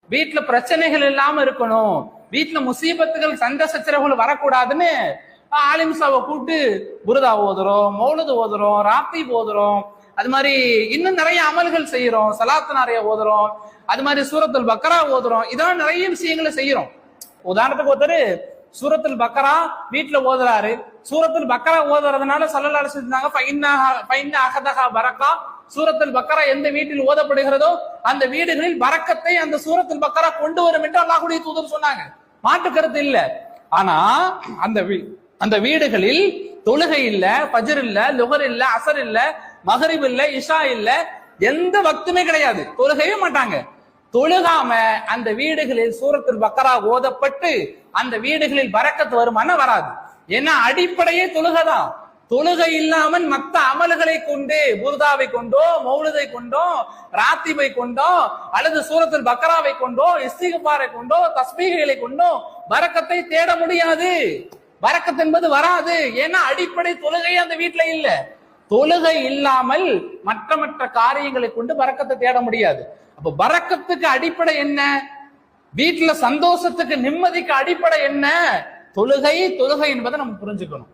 வீட்டுல பிரச்சனைகள் இல்லாம இருக்கணும், வீட்டுல முசீபத்துகள் சண்டை சச்சரவுகள் வரக்கூடாதுன்னு ஆலிம்சாவை கூப்பிட்டு புருதா ஓதுறோம், மௌலுது ஓதுறோம், ராத்தி ஓதுறோம், அது மாதிரி இன்னும் நிறைய அமல்கள் செய்யறோம், சலாத்து நிறைய ஓதுறோம், அது மாதிரி சூரத்துல் பக்கரா ஓதுறோம். இதெல்லாம் நிறைய விஷயங்களை செய்யறோம். உதாரணத்துக்கு ஒருத்தர் சூரத்துல் பக்கரா வீட்டுல ஓதுறாரு. சூரத்துல் பக்கரா ஓதுறதுனால ஸல்லல்லாஹு அலைஹி வஸல்லம் சொன்னாங்க, பரக்கா, சூரத்துல் பக்கரா எந்த வீட்டில் ஓதப்படுகிறதோ அந்த வீடுகளில் பரக்கத்தை அந்த சூரத்துல் பக்கரா கொண்டு வரும் என்று அல்லாஹ்வுடைய தூதர் சொன்னாங்க. மாற்று கருத்து இல்ல. ஆனா அந்த வீடுகளில் தொழுகை இல்ல, ஃபஜ்ர் இல்ல, லுஹர் இல்ல, அஸர் இல்ல, மக்ரிப் இல்ல, இஷா இல்ல, எந்த வக்துமே கிடையாது, தொழுகவே மாட்டாங்க. தொழுகாம அந்த வீடுகளில் சூரத்துல் பக்கரா ஓதப்பட்டு அந்த வீடுகளில் பரக்கத்து வருமானா வராது. ஏன்னா அடிப்படையே தொழுகைதான். தொழுகை இல்லாமல் மற்ற அமல்களை கொண்டு, புர்தாவை கொண்டோ, மௌலுதை கொண்டோ, ராத்திபை கொண்டோ, அல்லது சூரத்துல் பக்கராவை கொண்டோ, இஸ்திக்பாரை கொண்டோ, தஸ்பீஹ்களை கொண்டோ பரக்கத்தை தேட முடியாது. பரக்கத் என்பது வராது. ஏன்னா அடிப்படை தொழுகை அந்த வீட்டுல இல்ல. தொழுகை இல்லாமல் மற்ற காரியங்களை கொண்டு பரக்கத்தை தேட முடியாது. அப்ப பரக்கத்துக்கு அடிப்படை என்ன? வீட்டுல சந்தோஷத்துக்கு நிம்மதிக்கு அடிப்படை என்ன? தொழுகை என்பதை நம்ம புரிஞ்சுக்கணும்.